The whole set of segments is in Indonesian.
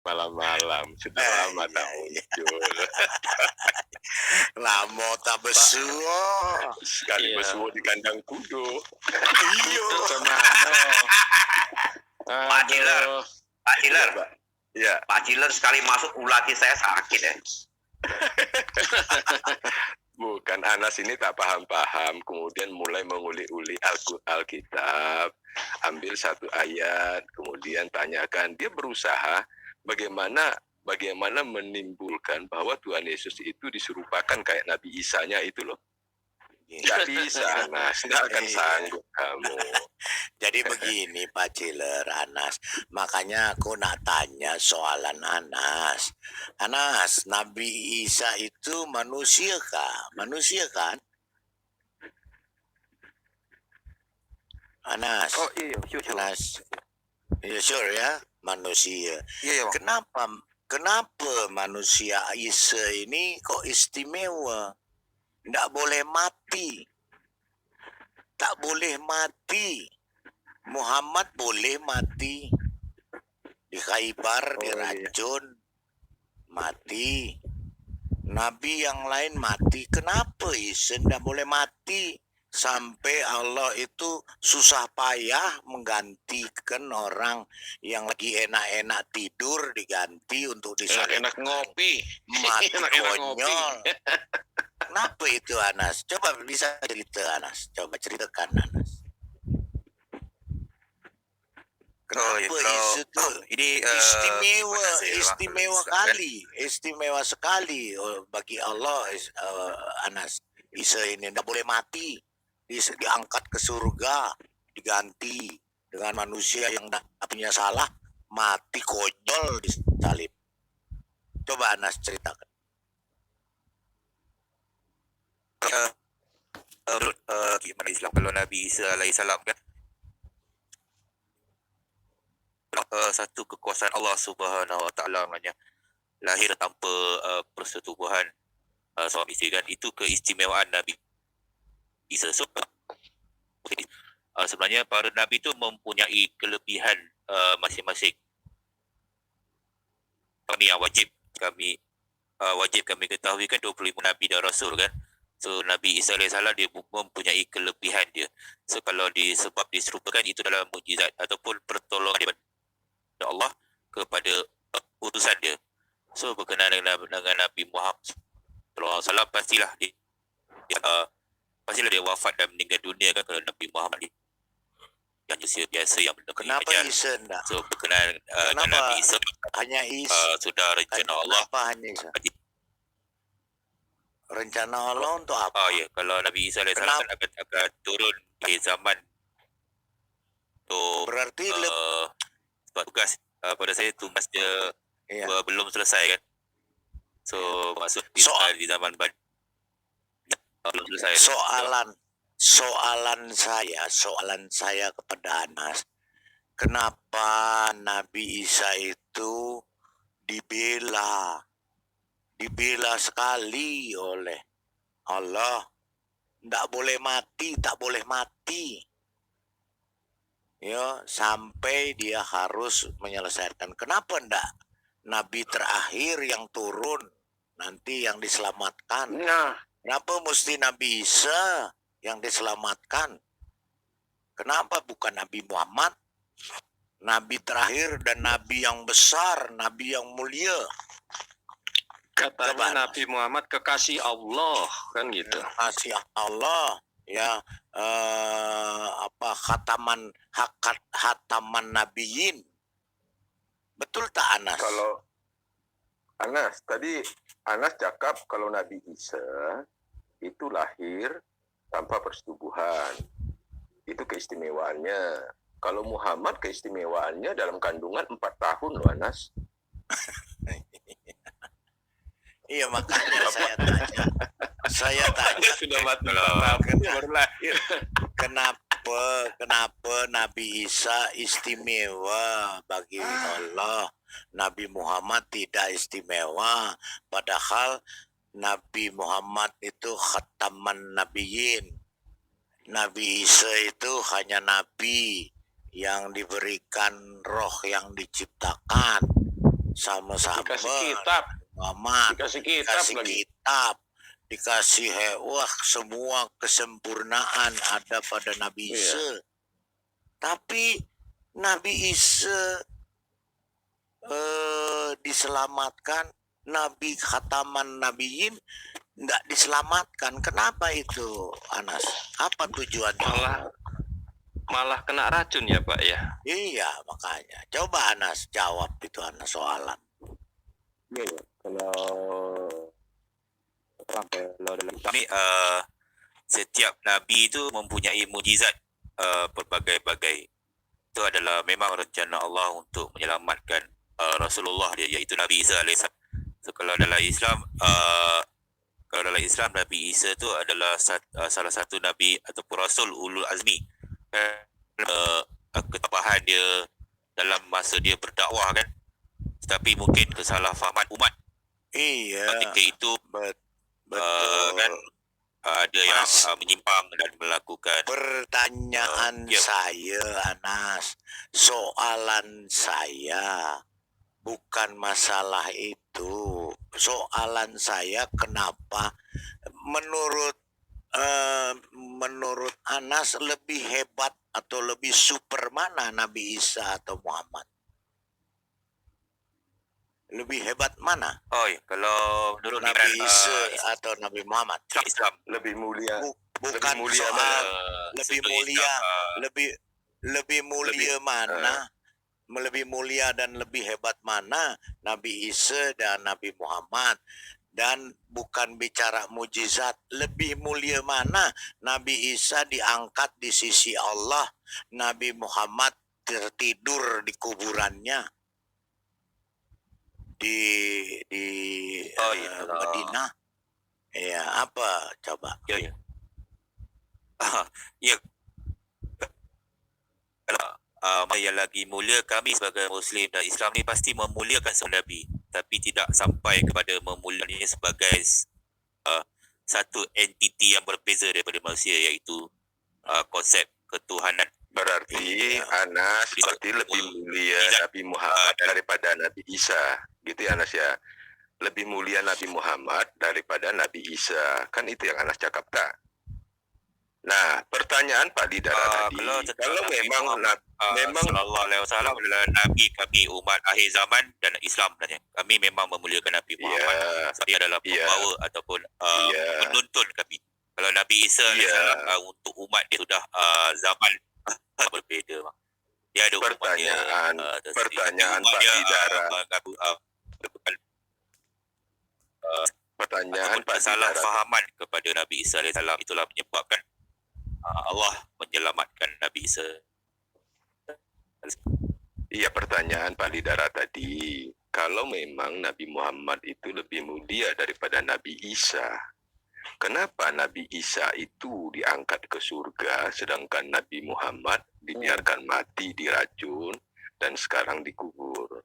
malam-malam, sudah Ah, lama tak iya, iya. muncul. Lamo tak besu. Sekali Iya. besuwo di kandang kudo. Iyo. Semano. Pak Ciler, Aduh. Pak Iya, Ciler, Pak. Ya, Pak Ciler sekali masuk ulati saya sakit ya. bukan Anas ini tak paham-paham, kemudian mulai menguli-uli Alkitab, ambil satu ayat, kemudian tanyakan. Dia berusaha bagaimana menimbulkan bahwa Tuhan Yesus itu diserupakan kayak Nabi Isa-nya itu loh. Nggak bisa, Anas. Nggak akan sanggup kamu. Jadi begini Pak Ciler, Anas. Makanya aku nak tanya soalan Anas. Anas, Nabi Isa itu manusia kah? Manusia kan? Anas. Oh iya, sure. Anas. Ya sure ya, manusia. Iya, Bang. Kenapa manusia Isa ini kok istimewa? Nggak boleh mati. Tak boleh mati. Muhammad boleh mati. Di Khaybar, diracun. Mati. Nabi yang lain mati. Kenapa Isa nggak boleh mati? Sampai Allah itu susah payah menggantikan orang yang lagi enak-enak tidur diganti untuk disalib. Enak ngopi. Mati Enak-enak konyol. Kenapa itu Anas? Coba bisa cerita Anas. Coba ceritakan Anas. Kenapa Isa tuh ini istimewa sekali bagi Allah Anas. Isa ini tidak boleh mati, diangkat ke surga, diganti dengan manusia yang tidak punya salah, mati konyol disalib. Coba Anas ceritakan. Gimana Islam kalau Nabi Isa alaihissalam kan satu kekuasaan Allah Subhanahu Wa Taala namanya lahir tanpa persetubuhan suami isteri kan, itu keistimewaan Nabi Isa. So, sebenarnya para Nabi itu mempunyai kelebihan masing-masing. Ini yang wajib kami ketahui kan 25 Nabi dan Rasul kan. So Nabi Isa AS dia mempunyai kelebihan dia. So kalau diserupakan itu dalam mukjizat ataupun pertolongan daripada Allah kepada utusan dia. So berkenaan dengan Nabi Muhammad SAW pastilah dia wafat dan meninggal dunia kan kalau Nabi Muhammad yang usia biasa yang belum Kenapa mengajar. Isa enggak? So berkenaan dengan Nabi Isa hanya Isa? sudah rencana Allah. Kenapa hanya Isa? Rencana Allah untuk apa? Oh ya, kalau Nabi Isa AS akan turun di zaman tu Berarti sebab tugas pada saya tugas dia belum selesai kan. So masuk di zaman belum selesai. Soalan saya kepada Anas, kenapa Nabi Isa itu dibela sekali oleh Allah, tak boleh mati ya, sampai dia harus menyelesaikan. Kenapa ndak Nabi terakhir yang turun nanti yang diselamatkan? Kenapa mesti Nabi Isa yang diselamatkan? Kenapa bukan Nabi Muhammad? Nabi terakhir dan Nabi yang besar, Nabi yang mulia. Katanya Nabi Muhammad kekasih Allah kan gitu. Kekasih Allah ya, hataman nabiyin. Betul tak Anas? Kalau Anas tadi Anas cakap kalau Nabi Isa itu lahir tanpa persetubuhan. Itu keistimewaannya. Kalau Muhammad keistimewaannya dalam kandungan 4 tahun loh Anas. Iya makanya saya tanya sudah mati baru lahir. Kenapa Nabi Isa istimewa bagi Allah, Nabi Muhammad tidak istimewa, padahal Nabi Muhammad itu khataman nabiyyin. Nabi Isa itu hanya nabi yang diberikan roh yang diciptakan. sama-sama Dikasih kitab, Muhammad, dikasih kitab dikasih lagi. kitab, dikasih wah semua kesempurnaan ada pada Nabi Iya. Isa. Tapi Nabi Isa diselamatkan, Nabi Khataman Nabiyin tidak diselamatkan. Kenapa itu, Anas? Apa tujuannya? Malah kena racun ya Pak ya. Iya, makanya. Coba Anas jawab itu Anas soalan. Iya ya. Kalau dalam Kami setiap nabi itu mempunyai mujizat berbagai-bagai. Itu adalah memang rencana Allah untuk menyelamatkan Rasulullah dia, iaitu Nabi Isa alaihissalam. So kalau dalam Islam Nabi Isa itu adalah salah satu nabi ataupun rasul ulul azmi. Ketabahan dia dalam masa dia berdakwah kan. Tetapi mungkin kesalahfahaman umat. Iya. Ketika itu Betul. kan ada yang Mas, menyimpang dan melakukan pertanyaan ya. saya, Anas, soalan saya bukan masalah itu. Soalan saya kenapa menurut Anas lebih hebat atau lebih super mana Nabi Isa atau Muhammad? Lebih hebat mana? Oh ya, kalau menurut Nabi Isa atau Nabi Muhammad? Islam Lebih mulia. Bukan lebih mulia soal mana? lebih sudut mulia, Islam, lebih mulia mana? Lebih mulia dan lebih hebat mana Nabi Isa dan Nabi Muhammad? Dan bukan bicara mujizat, lebih mulia mana Nabi Isa diangkat di sisi Allah, Nabi Muhammad tertidur di kuburannya di Madinah. Ya, apa coba? ya. Ya. Kalau yang lagi mulia, kami sebagai Muslim dan Islam ni pasti memuliakan seorang Nabi, tapi tidak sampai kepada memuliakannya sebagai satu entiti yang berbeza daripada manusia, iaitu konsep ketuhanan. Berarti Anas seperti lebih mulia Nabi Muhammad daripada Nabi Isa. Gitu ya Anas ya. Lebih mulia Nabi Muhammad daripada Nabi Isa. Kan itu yang Anas cakap tak? Nah, pertanyaan Pak Lidara tadi. Kalau memang memang Sallallahu Alaihi Wasallam adalah Nabi kami umat akhir zaman dan Islam sebenarnya. Kami memang memuliakan Nabi Muhammad. Dia adalah pembawa ataupun penuntun kami. Kalau Nabi Isa alaihissalam untuk umat dia sudah zaman berbeza. Dia ada pertanyaan Pak Lidara. Pertanyaan Pak salah Lidara. fahaman kepada Nabi Isa alaihissalam itulah menyebabkan Allah menyelamatkan Nabi Isa. Iya, pertanyaan Pak Lidara tadi. Kalau memang Nabi Muhammad itu lebih mulia daripada Nabi Isa, kenapa Nabi Isa itu diangkat ke surga sedangkan Nabi Muhammad dibiarkan mati diracun dan sekarang dikubur?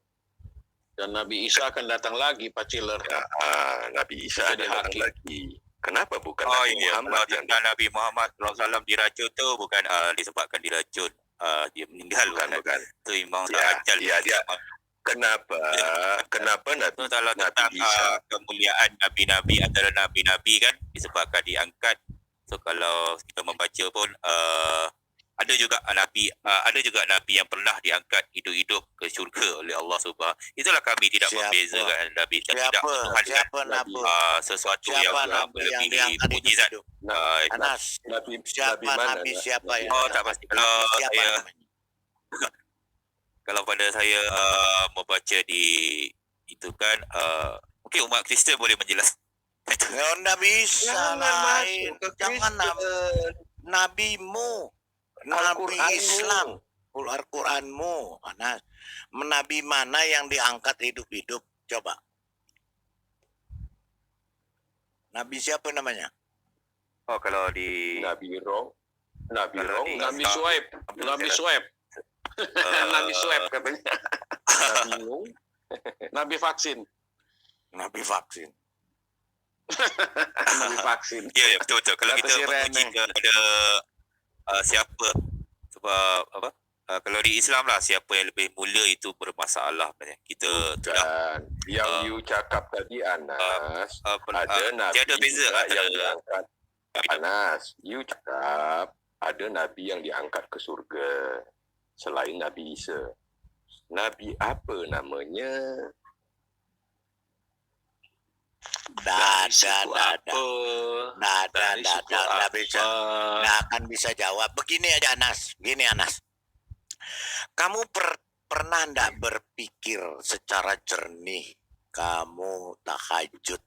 Dan Nabi Isa akan datang lagi, Pak Ciler. Ya, Nabi Isa Jadi akan datang hakim. lagi. Kenapa bukan Nabi Muhammad yang Nabi Muhammad SAW diracun tu bukan disebabkan diracun, dia meninggal, bukan. Itu memang Ya, ajal. dia. Kenapa Nabi Itu kalau tentang Isa kemuliaan nabi-nabi antara nabi-nabi kan disebabkan diangkat. So kalau kita membaca pun ada juga nabi yang pernah diangkat hidup-hidup ke syurga oleh Allah Subhanahu. Itulah kami tidak membezakan nabi dan tidak Siapa Nabi? sesuatu Siapa yang Nabi yang melebihi diangkat mujizat. hidup? Anas, Nabi siapa mana? Nabi siapa yang? Oh, tak pasti. Kalau Siapa saya namanya? kalau pada saya membaca di itu kan mungkin umat Kristian boleh menjelaskan. Ya, nggak bisa lain. Jangan nabimu, Nabi Islam, Al-Quranmu. Anas, Nabi mana yang diangkat hidup-hidup? Coba. Nabi siapa namanya? Oh, kalau di Nabi Rong, Nabi Suhaib. Nabi Suhaib. Nabi Suhaib katanya. Nabi Nuh, Nabi vaksin. Nabi vaksin. Nabi vaksin. ya betul. Kalau Kata kita si memuji Rene. kepada siapa sebab apa? Kalau di Islam lah, siapa yang lebih mulia itu bermasalah sebenarnya. Kita sudah Dan yang uh, you cakap tadi Anas, ada nabi tiada beza juga antara yang diangkat. Anas, you cakap ada nabi yang diangkat ke surga selain Nabi Isa. Nabi apa namanya? Dah, Dari suku apa? Dari suku nggak bisa, apa? nggak akan bisa jawab. Begini aja Anas, gini Anas. Kamu pernah nggak berpikir secara jernih? Kamu tahajud,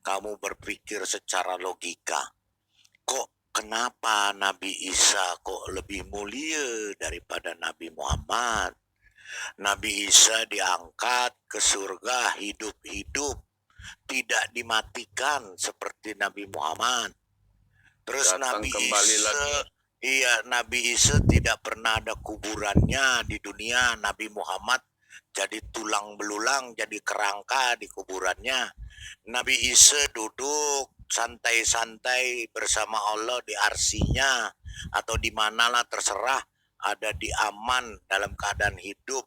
kamu berpikir secara logika. Kok kenapa Nabi Isa kok lebih mulia daripada Nabi Muhammad? Nabi Isa diangkat ke surga hidup-hidup, tidak dimatikan seperti Nabi Muhammad. Terus Datang Nabi kembali Isa, lagi. iya Nabi Isa tidak pernah ada kuburannya di dunia. Nabi Muhammad jadi tulang belulang, jadi kerangka di kuburannya. Nabi Isa duduk santai-santai bersama Allah di arsinya atau di manalah terserah, ada di aman dalam keadaan hidup.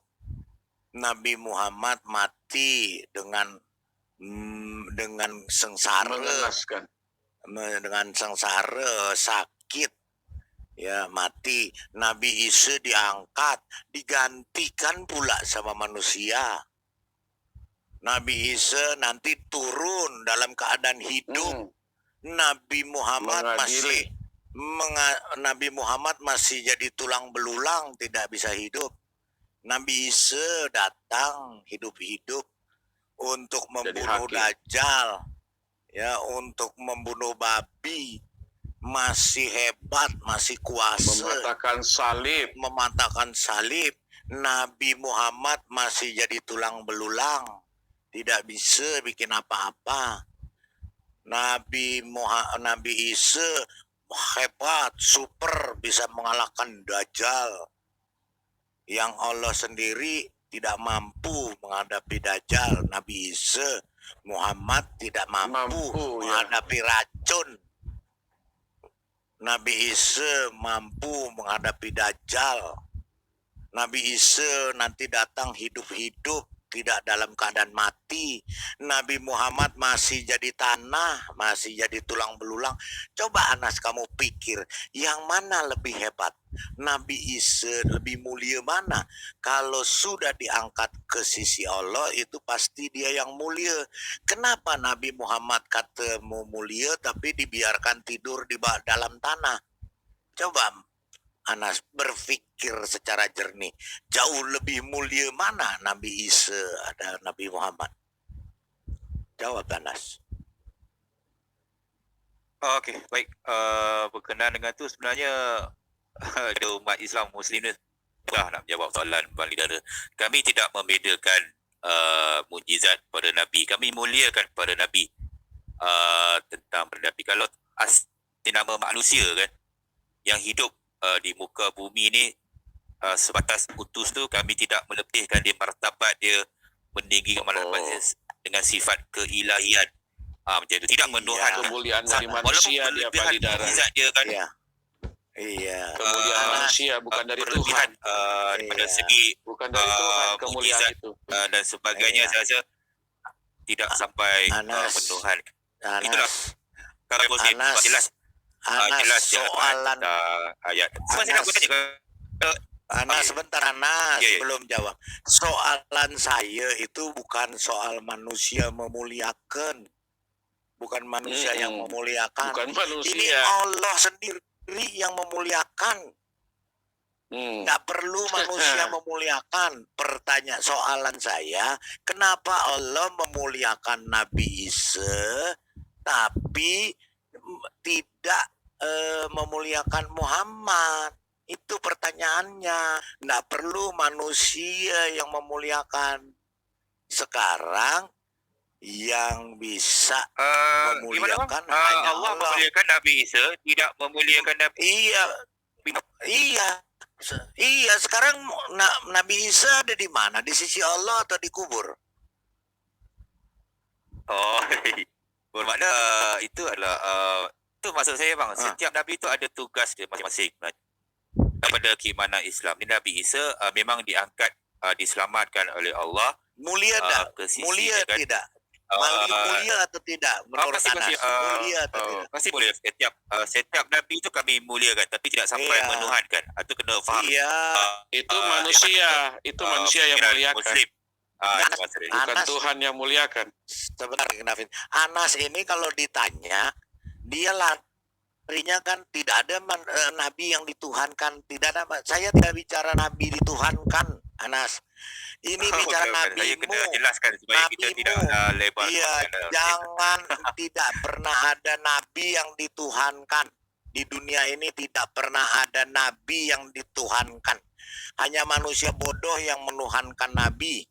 Nabi Muhammad mati dengan sengsara, Mengenaskan. dengan sengsara, sakit, ya mati. Nabi Isa diangkat, digantikan pula sama manusia. Nabi Isa nanti turun dalam keadaan hidup. Nabi Muhammad Mengadili. Nabi Muhammad masih jadi tulang belulang, tidak bisa hidup. Nabi Isa datang hidup-hidup untuk membunuh hakim. Dajjal, ya, untuk membunuh babi. Masih hebat, masih kuasa, Mematahkan salib. Nabi Muhammad masih jadi tulang belulang, tidak bisa bikin apa-apa. Nabi Isa hebat, super, bisa mengalahkan Dajjal. Yang Allah sendiri tidak mampu menghadapi Dajjal. Nabi Isa, Muhammad tidak mampu menghadapi racun. Nabi Isa mampu menghadapi Dajjal. Nabi Isa nanti datang hidup-hidup, tidak dalam keadaan mati. Nabi Muhammad masih jadi tanah, masih jadi tulang belulang. Coba Anas kamu pikir, yang mana lebih hebat? Nabi Isa lebih mulia mana? Kalau sudah diangkat ke sisi Allah, itu pasti dia yang mulia. Kenapa Nabi Muhammad kata mau mulia tapi dibiarkan tidur di dalam tanah? Coba Anas berpikir secara jernih, jauh lebih mulia mana Nabi Isa ada Nabi Muhammad? Jawab Anas. Okey, baik. Berkenaan dengan tu sebenarnya ada umat Islam Muslim ni mudah nak menjawab soalan Bang Lidara. Kami tidak membedakan mukjizat pada Nabi. Kami muliakan pada Nabi tentang pada Nabi. Kalau nama manusia kan yang hidup di muka bumi ni sebatas utus tu, kami tidak melebihkan dia martabat dia, meninggikan martabat dia dengan sifat keilahian. Macam itu, tidak menuhankan Kemuliaan dari manusia dia Pak Lidara. mukjizat dia kan. Iya. Kemuliaan manusia bukan dari Tuhan. Daripada segi Bukan dari Tuhan kemuliaan mukjizat itu. dan sebagainya, saya rasa tidak sampai penuhan. Itulah kalau Muslim jelas Anas, soalan ayat. Saya nak bertanya Anas, sebentar Anas, Ya. belum jawab. Soalan saya itu bukan soal manusia memuliakan. Bukan manusia yang memuliakan. Bukan Ini manusia. Allah sendiri yang memuliakan. Nggak perlu manusia memuliakan. Pertanyaan soalan saya, kenapa Allah memuliakan Nabi Isa tapi tidak memuliakan Muhammad? Itu pertanyaannya. Nggak perlu manusia yang memuliakan. Sekarang yang bisa memuliakan hanya Allah memuliakan Nabi Isa, tidak memuliakan Nabi. Iya. Sekarang Nabi Isa ada di mana? Di sisi Allah atau di kubur? Oh, bermakna itu adalah itu maksud saya bang. Setiap Nabi itu ada tugas dia masing-masing. pada keimanan Islam ni Nabi Isa memang diangkat diselamatkan oleh Allah Mulia tak? ke sisi Mulia dia kan. tidak? Mulia atau tidak menurut Pasti Anas? Mulia atau tidak? pasti boleh setiap nabi itu kami muliakan tapi tidak sampai Iya. menuhankan. Itu kena faham. Iya. Itu manusia, itu manusia yang fikiran muliakan. Muslim. Itu masalah. Bukan Anas. Tuhan yang muliakan. Sebentar, Nafin. Anas ini kalau ditanya, dia larinya kan tidak ada nabi yang dituhankan. Tidak ada. Saya tidak bicara nabi dituhankan, Anas. Ini bicara Saya nabimu. kena jelaskan supaya kita Nabimu. tidak lebar. Iya, jangan tidak pernah ada nabi yang dituhankan. Di dunia ini tidak pernah ada nabi yang dituhankan. Hanya manusia bodoh yang menuhankan nabi.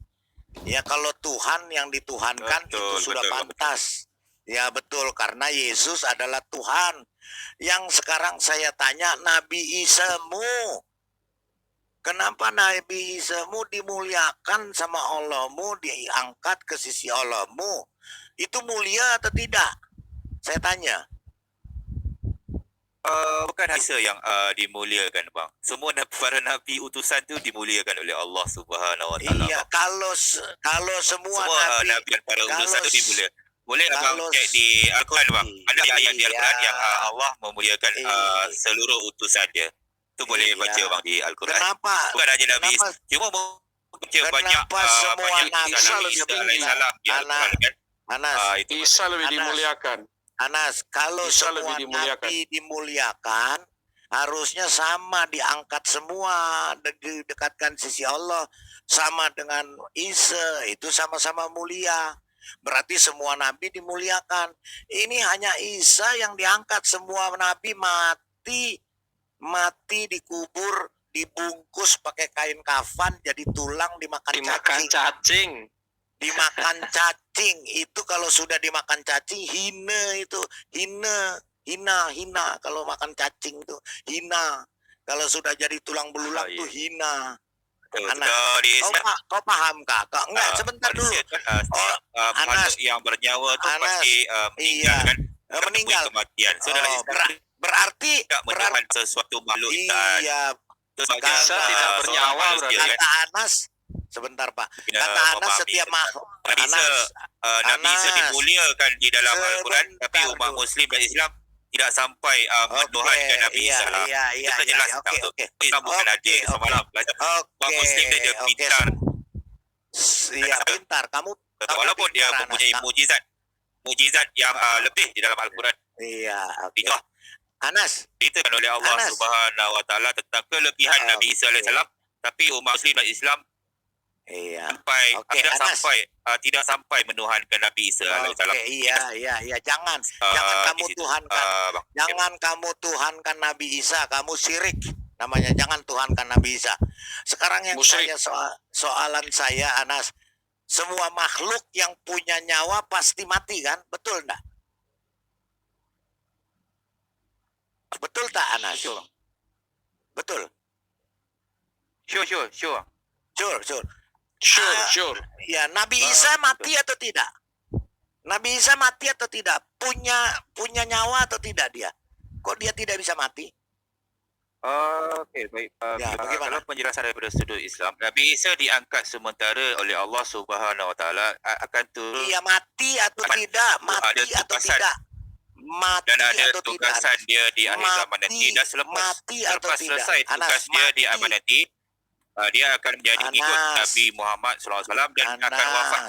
Ya kalau Tuhan yang dituhankan Betul, itu sudah betul, pantas. Ya betul, karena Yesus adalah Tuhan. Yang sekarang saya tanya, Nabi Isa-mu, kenapa Nabi Isa-mu dimuliakan sama Allahmu, diangkat ke sisi Allahmu? Itu mulia atau tidak? Saya tanya. Bukan Isa yang dimuliakan bang. Semua para nabi utusan tu dimuliakan oleh Allah Subhanahu Wa Taala. Iya, kalau semua nabi, nabi dan para kalau utusan tu dimuliakan. Boleh abang kalau cek di Al-Quran bang. Ada ayat di Al-Quran Iya. yang Allah memuliakan seluruh utusan dia. Tu boleh Iya. baca bang di Al-Quran. kenapa? Bukan hanya Nabi Kenapa? Isa. Cuma baca banyak Kenapa semua banyak nabi kisah Nabi lebih Isa tinggi? alaihissalam di Al-Quran kan. Anas, Itu Isa lebih Anas. dimuliakan. Anas, kalau Isa semua lebih dimuliakan. nabi dimuliakan, harusnya sama diangkat semua, didekatkan sisi Allah, sama dengan Isa, itu sama-sama mulia. Berarti semua nabi dimuliakan. Ini hanya Isa yang diangkat, semua nabi mati dikubur, dibungkus pakai kain kafan, jadi tulang dimakan Dimakan cacing. cacing. Dimakan cacing itu kalau sudah dimakan cacing hina itu hina kalau makan cacing itu hina kalau sudah jadi tulang belulang iya. tuh hina. Anak. Anak. Kau paham kak? Enggak, sebentar dulu. Makhluk yang bernyawa tu Anas, pasti meninggal iya. kan. Meninggal. Kematian. So dalam Islam Berarti tidak menahan sesuatu makhluk iya. Isa tidak bernyawa berarti. Kata Anas, sebentar Pak. Kata Anas setiap makhluk. Nabi Isa dimuliakan di dalam Al-Quran, tapi Sebentar umat dulu. Muslim dan Islam tidak sampai menuhankan Nabi Isa. Iya, Kita jelas tentang tu. Islam bukan adil semalam. Umat Muslim dia pintar. Iya, pintar. Kamu Walaupun dia pintar, mempunyai Anas. mujizat yang lebih di dalam Al-Quran. Iya, oke. Itu Anas, diceritakan oleh Allah Anas. Subhanahu Wa Taala tentang kelebihan Oke. Nabi Isa alaihissalam, tapi umat Muslim dan Islam iya. sampai Oke, Anas. tidak sampai menuhankan Nabi Isa alaihissalam. Oke, iya. Jangan kamu tuhankan. Jangan kamu tuhankan Nabi Isa, kamu syirik. Namanya jangan tuhankan Nabi Isa. Sekarang yang Musyrik. soalan saya Anas, semua makhluk yang punya nyawa pasti mati kan? Betul enggak? Betul tak Anas? Betul. Sure. Sure. Sure. Ya, Nabi Isa mati atau tidak? Nabi Isa mati atau tidak? Punya nyawa atau tidak dia? Kok dia tidak bisa mati? Okey, baik. Ya, bagaimana? Kalau penjelasan daripada sudut Islam, Nabi Isa diangkat sementara oleh Allah Subhanahu Wa Taala akan turun Dia mati atau tidak? Mati ada atau tugasan. tidak? Mati dan ada atau tugasan tidak? dia di akhir zaman nanti. Dan Mati atau selepas tidak? selesai tugas Anas, dia di mati. akhir nanti, dia akan menjadi ikut Anas. Nabi Muhammad SAW dan akan wafat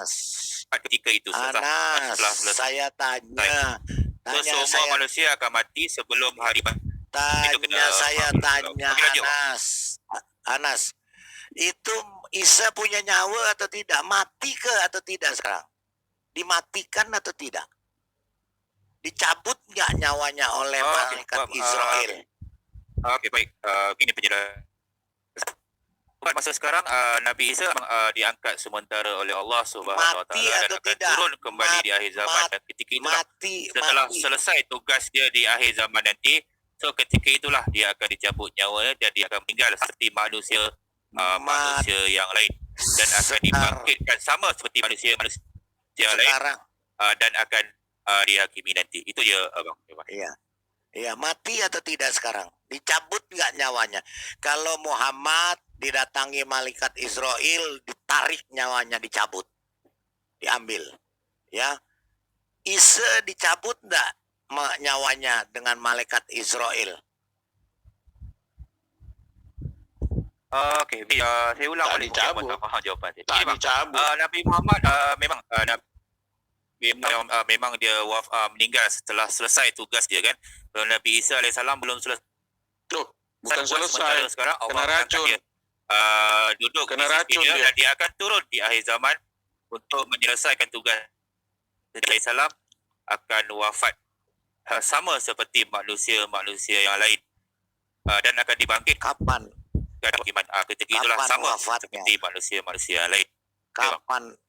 ketika itu setelah Anas, selesai. saya tanya. So, semua manusia akan mati sebelum hari itu kena Saya faham. tanya Okey, lanjut. Anas, itu Isa punya nyawa atau tidak? Mati ke atau tidak sekarang? Dimatikan atau tidak? Dicabut nggak nyawanya oleh malaikat Israel? Okey, baik. Ini penjelasan. Masa sekarang Nabi Isa diangkat sementara oleh Allah Subhanahu Wa Mati Taala dan atau akan tidak? turun kembali di akhir zaman dan ketika itulah setelah selesai tugas dia di akhir zaman nanti, so ketika itulah dia akan dicabut nyawanya dan dia akan meninggal seperti manusia yang lain dan akan dibangkitkan sama seperti manusia lain sekarang. dan akan dihakimi nanti. Itu je abang. Iya, mati atau tidak sekarang? Dicabut nggak nyawanya? Kalau Muhammad didatangi malaikat Israel, ditarik nyawanya, dicabut, diambil. Ya, Isa dicabut nggak nyawanya dengan malaikat Israel? Okey, saya ulang Tak balik mungkin dicabut. buat tak faham jawapan saya. Tak Jadi, bang, dicabut. Nabi Muhammad memang dia meninggal setelah selesai tugas dia kan. Kalau Nabi Isa AS belum selesai. Tuh, bukan Sementara selesai. sekarang Allah Kena mengangkat racun. dia, duduk Kena di sisi racun dia, dia. dan dia akan turun di akhir zaman untuk menyelesaikan tugas. Nabi Salam akan wafat sama seperti manusia yang lain, dan akan dibangkit Kapan? ketika itulah Kapan sama wafatnya? seperti manusia yang lain.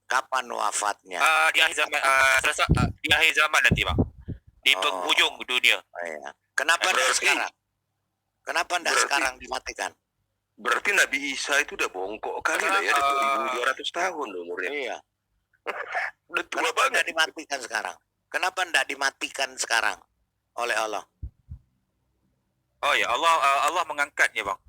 Kapan wafatnya? Di akhir zaman, di akhir zaman nanti, bang, di Oh. penghujung dunia. Ya. Kenapa enggak Berarti- sekarang? Kenapa enggak berarti- sekarang dimatikan? Berarti Nabi Isa itu udah bongkok kali lah ya, udah 2200 tahun umurnya. Iya. Udah tua Kenapa banget. enggak dimatikan sekarang? Kenapa enggak dimatikan sekarang oleh Allah? Oh ya, Allah mengangkatnya, bang.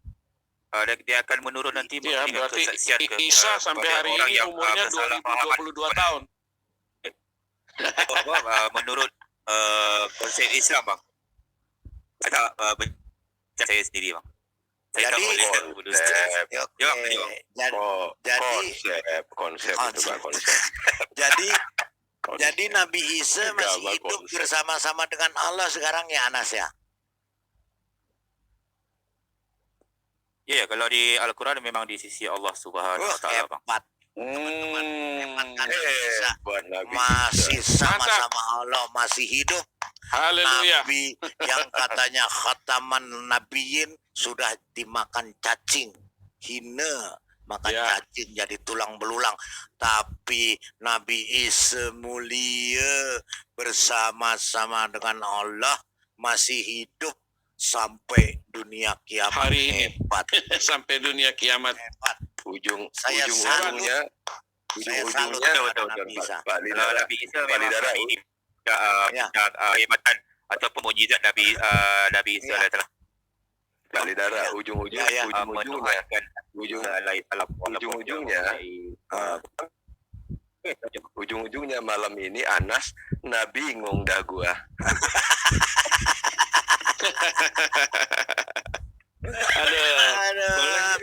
Dia akan menurun nanti Ya, memberikan berarti kesaksian Isa sampai kepada hari orang ini yang, umurnya bersalah fahaman 2022 tahun. menurut konsep Islam, bang. Ada saya sendiri, bang. Saya tak Jadi- boleh Konsep. Ya, oke. Ya, ya. Jadi Konsep itu Pak, konsep. jadi Konsep. jadi Nabi Isa masih Agama hidup konsep. bersama-sama dengan Allah sekarang ya, Anas ya. Ya, kalau di Al-Quran memang di sisi Allah Subhanahu Wa Taala, bang. Hebat. Hmm. Nabi Isa Buat Nabi masih Isa. sama-sama Allah, masih hidup. Haleluya. Nabi yang katanya khataman nabiyin sudah dimakan cacing, hina, makan Ya. cacing jadi tulang belulang. Tapi Nabi Isa mulia bersama-sama dengan Allah masih hidup sampai dunia kiamat. Hari ini. Hebat, Sampai dunia kiamat. hebat. Ujungnya Saya ujung-ujungnya Betul, betul, Nabi betul. Isa. Pak Kalau Lidara. Nabi Isa Pak memang Lidara. ini Ya. kehebatan ataupun mukjizat Nabi Isa Ya. adalah Pak Lidara, Ya. ujung-ujungnya Ya, ya. ujung-ujungnya ujung ujung-ujungnya ujung-ujungnya malam ini Anas Nabi bingung dah gua. Aduh,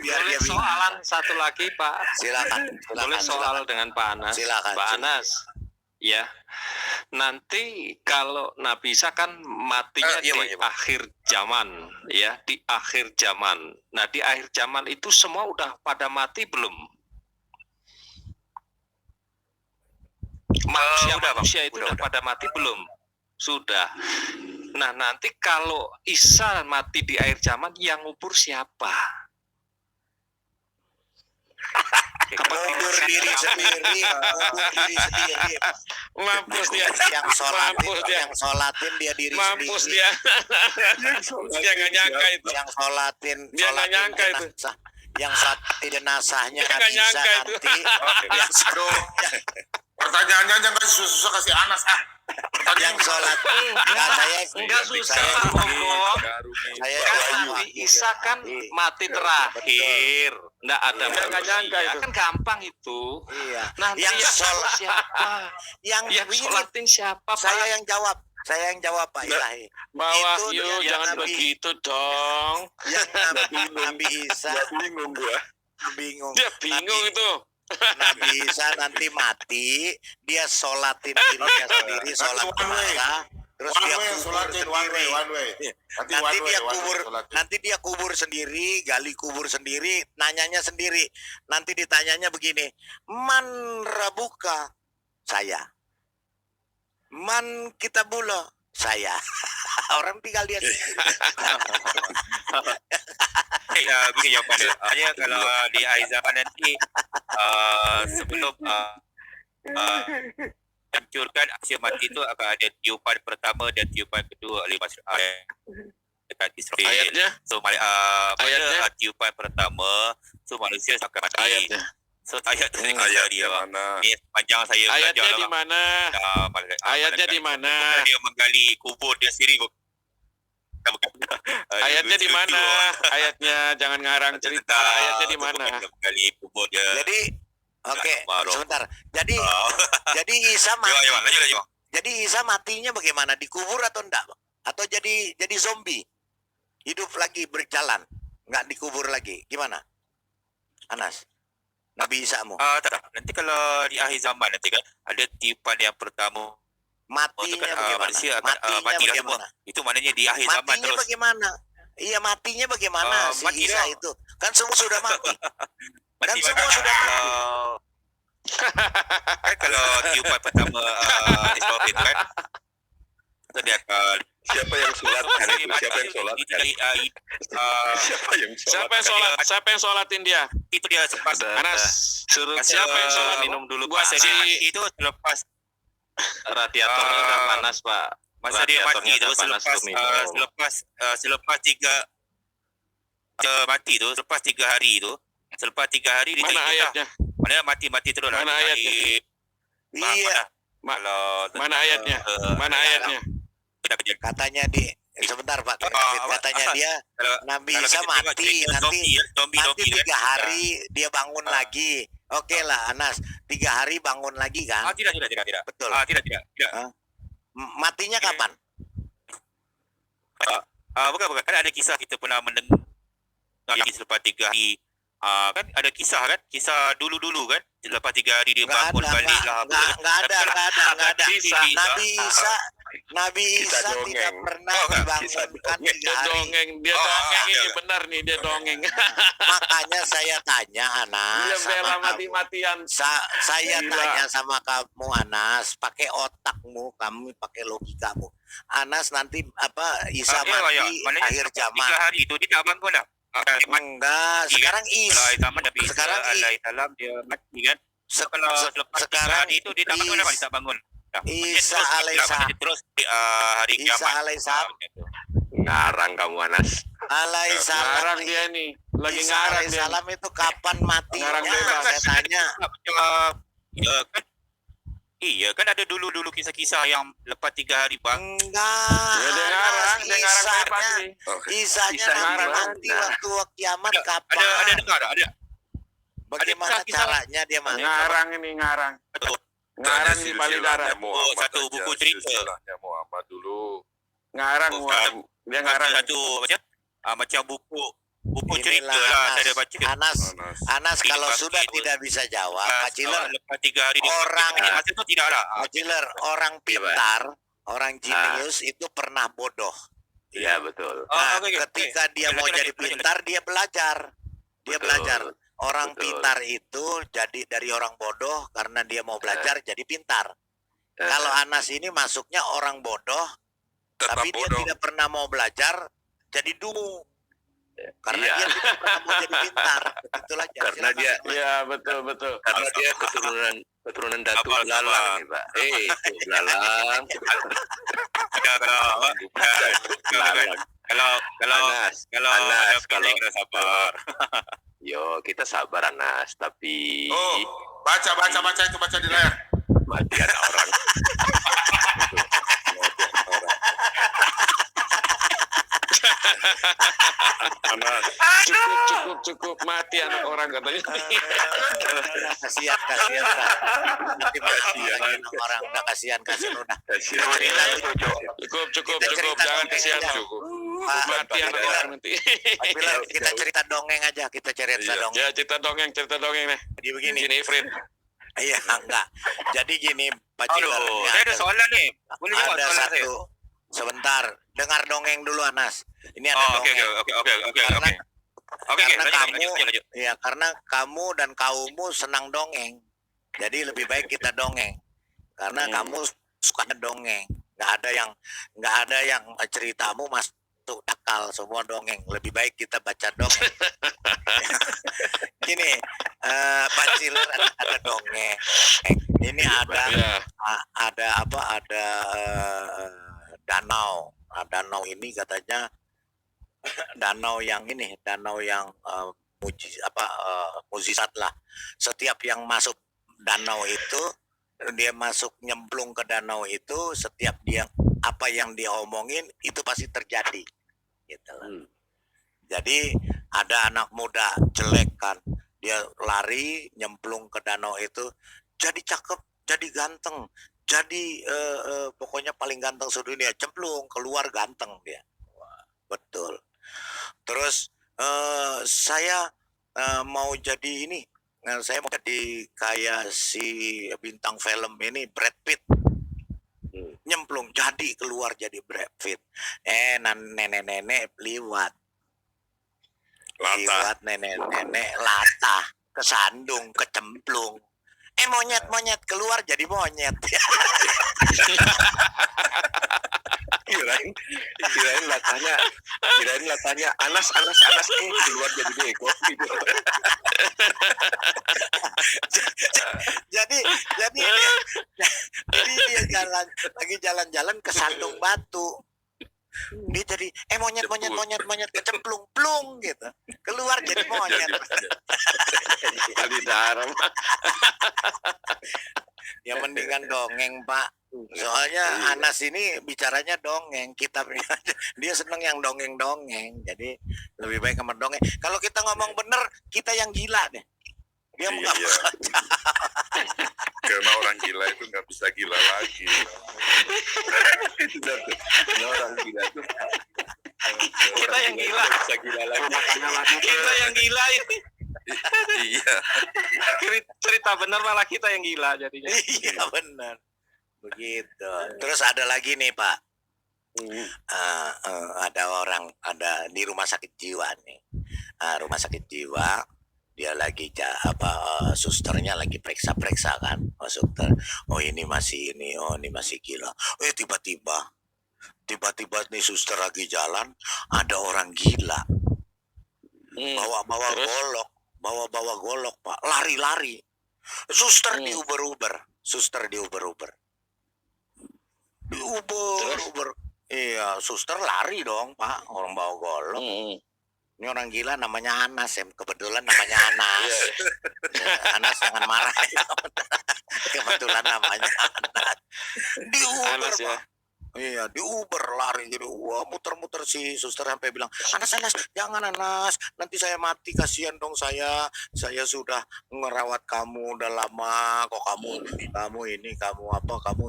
biar dia bingung. soalan satu lagi Pak. Silakan, Boleh soal dengan Pak Anas. Silakan. Pak Anas, ya. Nanti kalau Nabi Isa kan matinya Iya, di Pak, iya, Pak. akhir zaman, ya, di akhir zaman. Nah, di akhir zaman itu semua udah pada mati belum? Manusia itu udah pada mati belum? Sudah. Nah, nanti kalau Isa mati di akhir zaman, yang ngubur siapa? Kubur diri sendiri, kubur diri sendiri. Mampus dia. Yang sholatin dia diri Mampus sendiri. dia. Dia nggak nyangka itu. Yang sholatin, Dia nggak nyangka itu. jenazah. Yang sholatin jenazahnya Dia nggak nggak bisa nyangka itu. nanti. Yang Pertanyaannya jangan susah-susah kasih Anas yang sholat. Nah, Enggak susah, saya- Om. saya Nabi Isa kan mati terakhir, enggak ada Dia nggak nyangka manusia. itu. Kan gampang itu. Iya. Nanti Yang yang sholat siapa? yang Yang ini sholatin siapa, Pak? saya yang jawab. Saya yang jawab Pak Ilahi. Bawah Itu yuk, yang jangan Nabi- begitu dong. Yang Nabi Isa Bingung gua. bingung. Dia bingung Nabi- itu. Nabi Isa nanti mati, dia sholatin dirinya sendiri, sholat kemana, terus dia kubur sendiri. Nanti dia kubur sendiri, gali kubur sendiri, nanyanya sendiri. Nanti ditanyanya begini, man rabuka? Saya. Man kitabullah? Saya. Orang tinggal dia sendiri. Begini jawapan dia. Hanya kalau di akhir zaman nanti, sebelum hancurkan Asia mati itu akan ada tiupan pertama dan tiupan kedua oleh masyarakat dekat Israel. Ayatnya? So Ayatnya? pada tiupan pertama, so manusia akan mati. Ayatnya. So ayat tu Ayatnya mana? Ni panjang saya Ayatnya belajar di lah, mana? bang. Ayatnya di mana? Dia menggali kubur dia sendiri. Ayatnya di mana? Ayatnya jangan ngarang cerita. Ayatnya di mana? Kali kubur dia. Jadi oke, Baru. sebentar. Jadi jadi Isa Yo, mati. lanjut lagi. Jadi Isa matinya bagaimana? Dikubur atau enggak? Atau jadi zombie? Hidup lagi berjalan, enggak dikubur lagi. Gimana? Anas. Nabi Isa mu. Tak. Nanti kalau di akhir zaman nanti kan ada tiupan yang pertama Matinya bagaimana? manusia akan Matinya mati lah semua. bagaimana? Itu maknanya di akhir zaman Matinya terus. bagaimana? Iya, matinya bagaimana si mati Isa dah. itu? Kan semua sudah mati. Mati Kan semua sudah mati. Kan kalau tiupan pertama Israfil itu kan kita dia akan Siapa yang sholatkan itu? Siapa yang sholatkan? Siapa yang Siapa yang sholat? Siapa yang sholatin dia? itu dia selepas Anas. Suruh Siapa yang sholat? minum dulu Gua Pak. masa dia si- mati itu selepas Radiatornya udah panas Pak. masa dia mati Radiatornya itu udah panas selepas tuh minum. selepas mati itu selepas 3 hari itu selepas 3 hari dia Mana ayatnya? mana mati terus Mana ayatnya? Iya, kalau Mana ayatnya? Mana ayatnya? katanya sebentar Pak. Katanya dia Nabi Isa mati nanti nanti 3 hari dia bangun lagi. Oke lah Anas, 3 hari bangun lagi kan? tidak Betul. tidak Matinya kapan? bukan kan ada kisah kita pernah mendengar selepas 3 hari kan ada kisah dulu kan selepas 3 hari dia Nggak bangun ada, balik lah nggak ada. Kisah. Nabi Isa Kisah tidak dongeng. pernah Oh, enggak. dibangunkan 3 Dia hari. dongeng, dia Oh, dongeng ini iya. benar nih, dia dongeng. Makanya saya tanya Anas Dia sama bela kamu. mati-matian. Saya Gila. tanya sama kamu Anas, pakai otakmu, kamu pakai logikamu. Anas nanti Isa mati akhir zaman. 3 hari itu dia tak bangun dah Enggak, sekarang kalau akhir zaman Nabi Isa sekarang alaihi salam dia mati kan kalau selepas 3 sekarang hari itu dia tak bangun dah tak bangun. Isa alaihissalam. Terus hari Isa kiamat. alaihissalam. Ngarang kamu Anas. Alaihissalam. Ngarang dia nih, lagi Isa ngarang dia. alaihissalam itu kapan matinya? Ngarang bebas. Saya tanya. Iya kan ada dulu kisah-kisah yang lepas 3 hari bang. Enggak. Ya, dia ngarang bebas nih. Isanya Isa nanti ngarang. mati waktu kiamat kapan? Ada dengar ada. Bagaimana kisah-kisah. caranya dia mati? Ngarang ini, ngarang. Betul. Ngarang di palidaran. Satu buku cerita. Silsilahnya Muhammad dulu. Ngarang, dia ngarang. Satu macam buku cerita Inilah lah saya ada baca. Anas Ini kalau pasti sudah itu. tidak bisa jawab, Pak Ciler, Lepas 3 hari Orang- masa itu tidak ada. Pak Ciler, orang pintar, orang jenius itu pernah bodoh. Iya betul. Nah, oke. ketika dia mau Lanjut, jadi lanjut. pintar, dia belajar. Dia Betul. belajar. Orang Betul. pintar itu jadi dari orang bodoh karena dia mau belajar jadi pintar. Eh, Kalau Anas ini masuknya orang bodoh, tapi dia tidak pernah mau belajar jadi dungu. Karena Iya. dia tidak pernah mau jadi pintar. Itulah Karena dia- Iya, betul. karena dia keturunan Datuk Sabar, Belalang sabar. nih Pak. Datuk Belalang. Kalau Anas, kalau Anas, ada pilih kita sabar. Yo, kita sabar Anas, tapi Baca itu di layar. mati ada orang. Anas, Cukup mati anak orang katanya. kasihan nanti mati lagi orang udah kasihan udah kasihan. cerita lucu. Cukup, Kita cerita jangan dongeng kesian. aja. Cukup. Pak, Mati anak Pak orang nanti. Bilang, kita cerita dongeng aja dongeng Ya, cerita dongeng nih. jadi begini Sini Ifrit. iya enggak jadi gini Pak Ciler Aduh, ini saya ada soalan nih. Boleh jawab ada soalan saya? satu sebentar dengar dongeng dulu Anas ini ada Oh, oke. dongeng Karena Lanjut. ya karena kamu dan kaummu senang dongeng jadi lebih baik kita dongeng karena kamu suka dongeng nggak ada yang ceritamu masuk akal semua dongeng lebih baik kita baca dongeng gini Pak Ciler ada dongeng ini ada danau. Nah, danau ini katanya danau yang mujizat lah. Setiap yang masuk danau itu dia masuk nyemplung ke danau itu setiap dia apa yang dia omongin itu pasti terjadi. gitu loh. Jadi ada anak muda jelek kan, dia lari nyemplung ke danau itu, jadi cakep, jadi ganteng, jadi pokoknya paling ganteng sedunia, cemplung keluar ganteng dia. Wah, betul. Terus saya mau jadi ini, saya mau jadi kayak si bintang film ini Brad Pitt. Nyemplung jadi keluar jadi Brad Pitt. Nenek-nenek liwat nenek-nenek latah, kesandung, kecemplung. Monyet keluar jadi monyet. kirain latahnya Anas keluar jadi bego gitu. jadi dia lagi jalan-jalan kesandung batu. Dia jadi monyet kecemplung plung gitu. Keluar jadi monyet. Kali daram. Ya mendingan dongeng, Pak. Soalnya Anas ini bicaranya dongeng, kitabnya dia seneng yang dongeng-dongeng. Jadi lebih baik sama dongeng. Kalau kita ngomong bener, kita yang gila deh. Dia Iya. Karena orang gila itu nggak bisa gila lagi. Itu satu. Nah, orang gila tuh. Kita yang gila. Bisa gila lagi. Kita yang gila ini. Iya. Cerita benar malah kita yang gila jadinya. Iya benar. Begitu. Terus ada lagi nih, Pak. Ada di rumah sakit jiwa nih. Rumah sakit jiwa, dia lagi susternya lagi periksa kan. Suster, ini masih gila. Tiba-tiba nih suster lagi jalan, ada orang gila. Bawa golok, Pak. Lari. Suster diuber-uber. Diuber. Iya, suster lari dong, Pak. Orang bawa golok. Ini orang gila namanya Anas, kebetulan namanya Anas. Anas jangan marah. Kebetulan namanya Anas. Diuber, Anas, ya. Pak. Iya, diuber lari gitu. Wah, muter-muter si suster sampai bilang, Anas, jangan Anas, nanti saya mati, kasihan dong saya. Saya sudah ngerawat kamu udah lama, kok kamu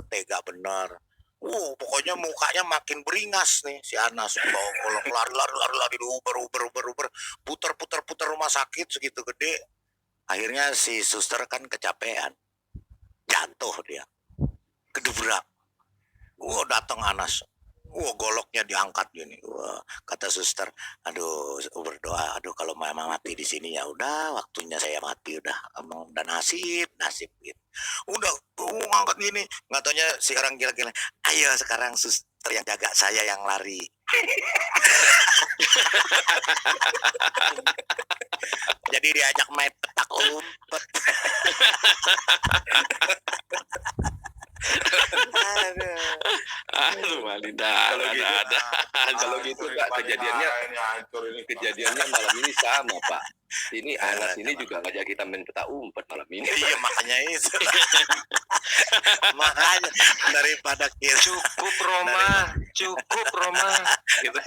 tega benar. Pokoknya mukanya makin beringas nih si Anas. Bawa golok lari diuber, puter rumah sakit segitu gede. Akhirnya si suster kan kecapean, jatuh dia, kedubrak. Datang Anas. Goloknya diangkat gini. Kata suster, berdoa, kalau mama mati di sini ya udah, waktunya saya mati udah nasib gitu. Udah ngangkat gini, nggak taunya si orang gila-gila. Ayo sekarang suster yang jaga, saya yang lari. Jadi diajak main petak umpet. Aduh, Malida. Kalau gitu Pak, kejadiannya malam ini sama, Pak. Ini Anas ini juga ngajak kita main petak umpet malam ini. Iya, makanya itu. Makanya daripada kita Cukup Roma. Gitu.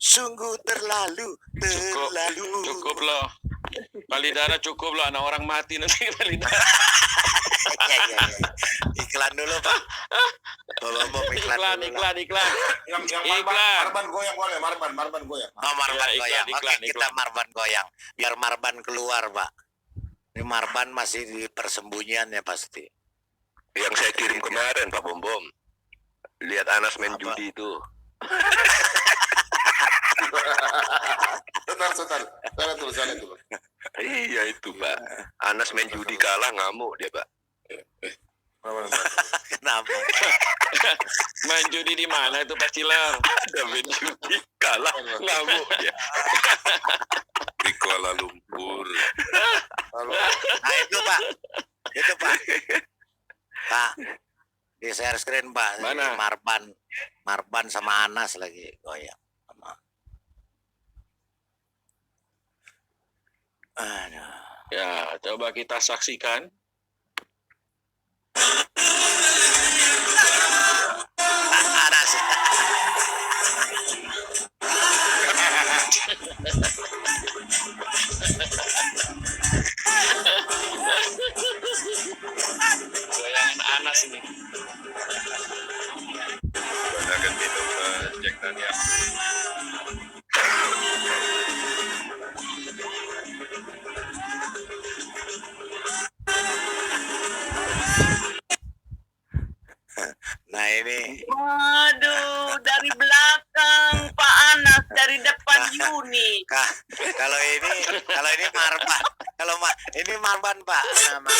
Sungguh terlalu. Cukup loh. Palidara cukup loh, anak orang mati nanti Palidara. Iya. Iklan dulu, Pak. Tolong iklan. Marban goyang boleh, Marban goyang. Marban Ya, goyang. Oke, kita Marban goyang. Biar Marban keluar, Pak. Ini Marban masih di persembunyiannya pasti. Yang saya kirim kemarin, Pak Bom. Lihat Anas main judi itu. Sana tuh. Iya itu, Pak. Anas main judi kalah ngamuk dia, Pak. Kenapa? Main judi di mana itu Pak Cilar? Ada main judi kalah ngamuk dia. Di Kuala Lumpur. Nah itu Pak. Pak. Di share screen Pak. Mana? Marban sama Anas lagi goyang. Aduh. Ya, coba kita saksikan. Anas. Anas ini. Banyakan minum Jack Daniel. Nah ini Waduh, dari belakang Pak Anas, dari depan Yuni. kalau ini Marban. Ini Marban Pak. Nama.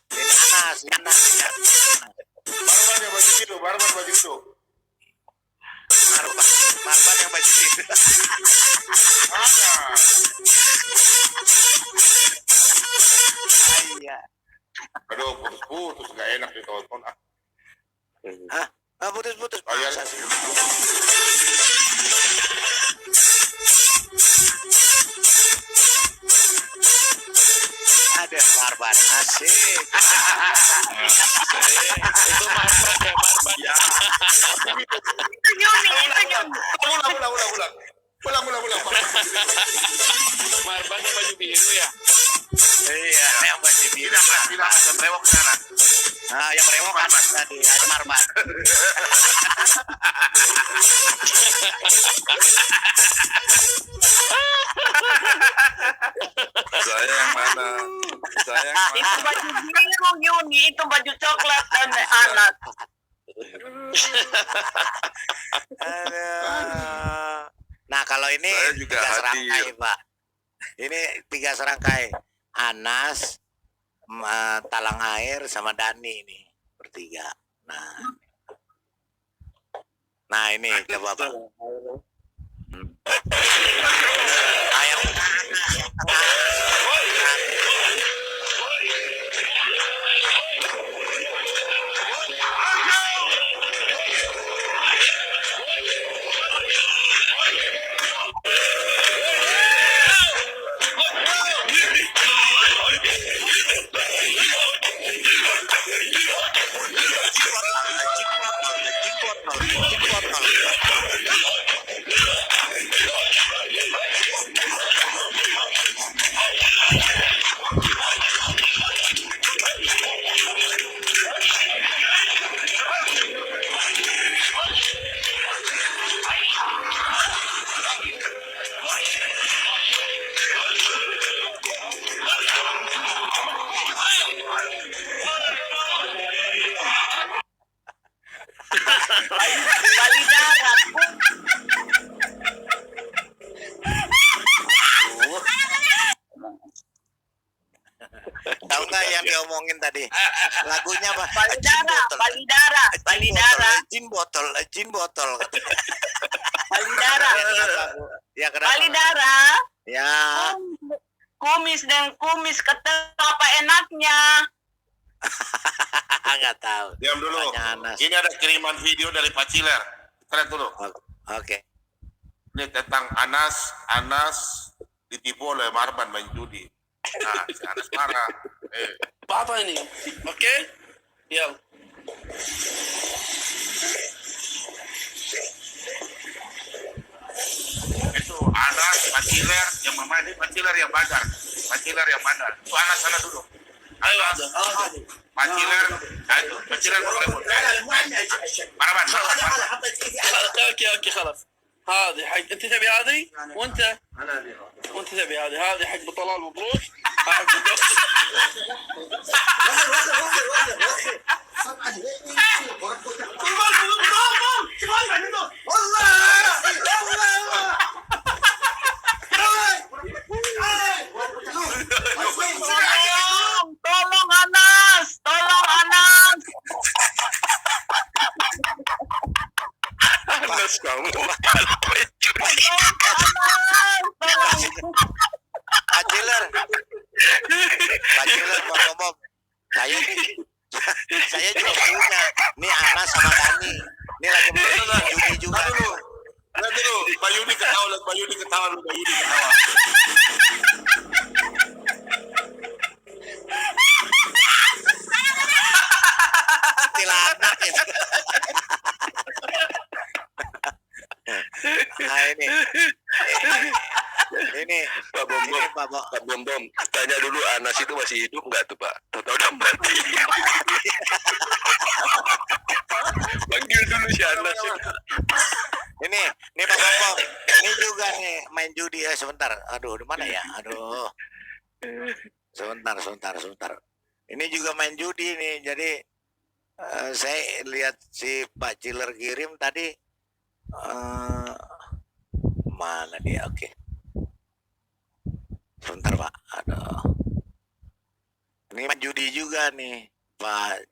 Ini Anas. Marban yang baju biru, Marban baju biru. Marban yang baju biru. Iya. Aduh, putus gak enak ditonton. Putus. Bayar. Masa sih? Ada Marban asik. Itu Marban ya, Marban. Ya. Itu Yuni. Ulang. Marban yang baju biru ya. Iya, yang baju biru. Bilang, dan rewok ke sana. Nah, yang berewok Anas tadi, ada Marban. Saya yang mana? Itu baju biru Yuni, itu baju coklat dan Anas. Aduh. Nah, kalau ini Saya juga 3 serangkai, hadir. Pak. Ini 3 serangkai. Anas, Talang Air, sama Dani ini bertiga. Nah ini coba Pak. Ayam. Bali darat. Tahu nggak yang diomongin tadi? Lagunya apa? Bali darat. Jin botol. Bali darat. Ya kenapa? Bali darat. Ya. Kumis dan kumis ketemu apa enaknya? Nggak tahu. Diam dulu. Tanya Anas. Ini ada kiriman video dari Pak Ciler. Lihat dulu. Oke. Ini tentang Anas ditipu oleh Marban main judi. Nah, si Anas marah. Apa ini? Oke? Ya. Itu Anas, Pak Ciler yang memandai, Pak Ciler yang bandar. Itu Anas sana dulu. Ayo ada. Pak Ciler, ayo, Pak Ciler berkebun. Marban. اوكي خلاص. هذه حق انت تبي هذه وانت تبي هذه حق بطلال مبروك. Tolong Anas. Anas kamu. Pak Ciler mau ngomong. Saya juga punya. Ini Anas sama Dani. Ini lagi main judi juga. Lihat dulu, Pak Yudi ketawa. Tilanak itu. Nah ini Pak Bom, tanya dulu Anas itu masih hidup nggak tuh Pak? Tahu udah mati. Bapak-bapak, ini juga nih main judi ya sebentar. Aduh, di mana ya? Aduh. Sebentar. Ini juga main judi nih. Jadi saya lihat si Pak Ciler kirim tadi mana dia? Oke. Sebentar, Pak. Aduh. Ini main judi juga nih, Pak